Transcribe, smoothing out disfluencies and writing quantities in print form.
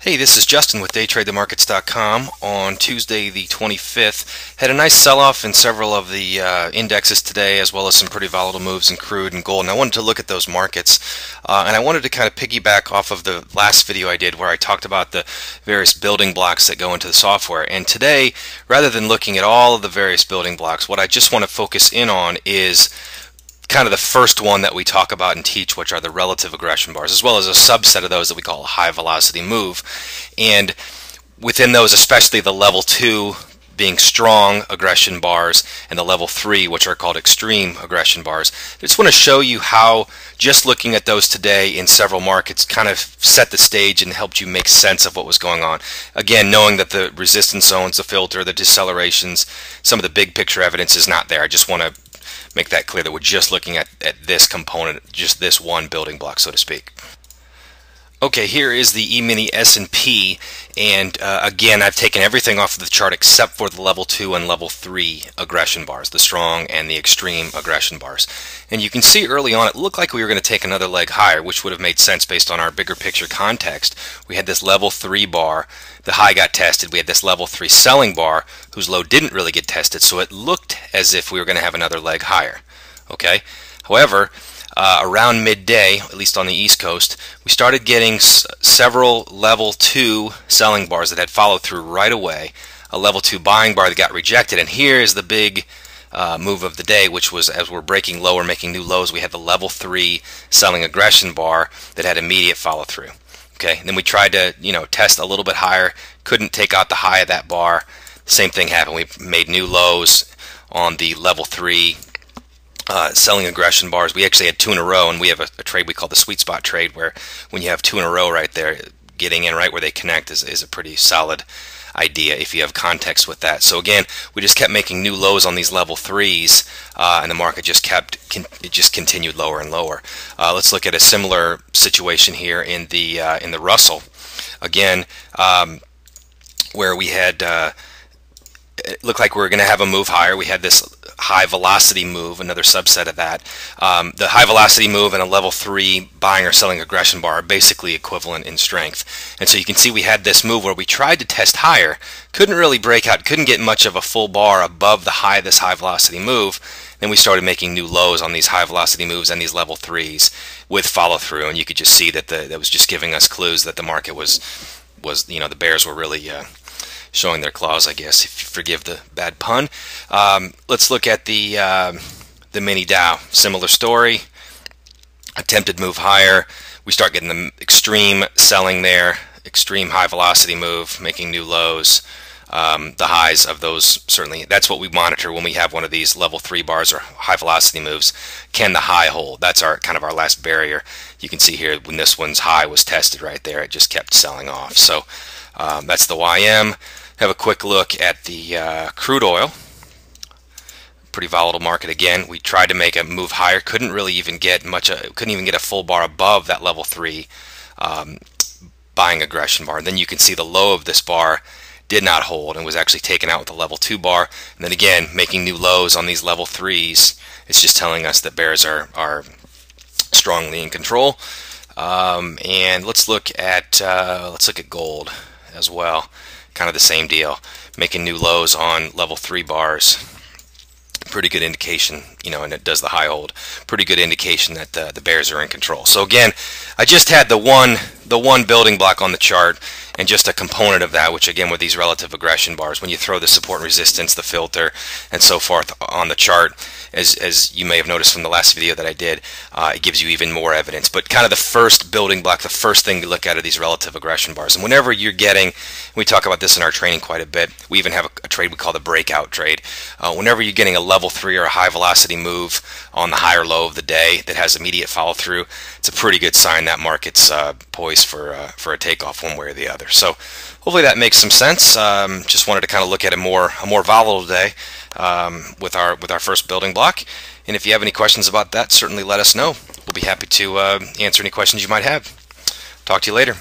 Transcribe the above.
Hey, this is Justin with DayTradeTheMarkets.com. On Tuesday the 25th, had a nice sell-off in several of the indexes today, as well as some pretty volatile moves in crude and gold. And I wanted to look at those markets, and I wanted to kind of piggyback off of the last video I did where I talked about the various building blocks that go into the software. And today, rather than looking at all of the various building blocks, what I just want to focus in on is kind of the first one that we talk about and teach, which are the relative aggression bars, as well as a subset of those that we call a high velocity move. And within those, especially the level 2 being strong aggression bars and the level 3, which are called extreme aggression bars. I just want to show you how just looking at those today in several markets kind of set the stage and helped you make sense of what was going on. Again, knowing that the resistance zones, the filter, the decelerations, some of the big picture evidence is not there. I just want to make that clear that we're just looking at this component, just this one building block, so to speak. Okay, here is the E-mini S&P, and again, I've taken everything off of the chart except for the level 2 and level 3 aggression bars, the strong and the extreme aggression bars. And you can see early on it looked like we were going to take another leg higher, which would have made sense based on our bigger picture context. We had this level 3 bar, the high got tested. We had this level 3 selling bar whose low didn't really get tested, so it looked as if we were going to have another leg higher. Okay, however, around midday, at least on the East Coast, we started getting several level 2 selling bars that had followed through right away, a level 2 buying bar that got rejected, and here is the big move of the day, which was as we're breaking lower, making new lows, we had the level 3 selling aggression bar that had immediate follow through. Okay, and then we tried to test a little bit higher, couldn't take out the high of that bar. Same thing happened. We made new lows on the level 3 selling aggression bars. We actually had 2 in a row, and we have a trade we call the sweet spot trade, where when you have 2 in a row right there, getting in right where they connect is a pretty solid idea if you have context with that. So again, we just kept making new lows on these level 3s, and the market just continued lower and lower. Let's look at a similar situation here in the Russell. Again, where we had it looked like we were going to have a move higher. We had this high velocity move, another subset of that. The high velocity move and a level 3 buying or selling aggression bar are basically equivalent in strength. And so you can see we had this move where we tried to test higher, couldn't really break out, couldn't get much of a full bar above the high of this high velocity move. Then we started making new lows on these high velocity moves and these level 3s with follow through, and you could just see that that was just giving us clues that the market was the bears were really showing their claws, I guess, if you forgive the bad pun. Let's look at the mini Dow. Similar story. Attempted move higher. We start getting the extreme selling there. Extreme high velocity move, making new lows. The highs of those, certainly, that's what we monitor when we have one of these level 3 bars or high velocity moves. Can the high hold? That's our kind of our last barrier. You can see here when this one's high was tested right there, it just kept selling off. So that's the YM. Have a quick look at the crude oil. Pretty volatile market again. We tried to make a move higher, couldn't really even get couldn't even get a full bar above that level 3 buying aggression bar. And then you can see the low of this bar did not hold and was actually taken out with a level 2 bar. And then again, making new lows on these level 3s. It's just telling us that bears are strongly in control. And let's look at gold as well. Kind of the same deal, making new lows on level 3 bars. Pretty good indication, and it does the high hold. Pretty good indication that the bears are in control. So again, I just had the one building block on the chart and just a component of that, which again were these relative aggression bars. When you throw the support and resistance, the filter, and so forth on the chart, as you may have noticed from the last video that I did, it gives you even more evidence. But kind of the first building block, the first thing to look at are these relative aggression bars. And whenever you're getting, we talk about this in our training quite a bit, we even have a trade we call the Breakout Trade. Whenever you're getting a level 3 or a high velocity move on the high or low of the day that has immediate follow through, it's a pretty good sign that market's poised for a takeoff one way or the other. So hopefully that makes some sense. Just wanted to kind of look at a more volatile day with our first building block. And if you have any questions about that, certainly let us know. We'll be happy to answer any questions you might have. Talk to you later.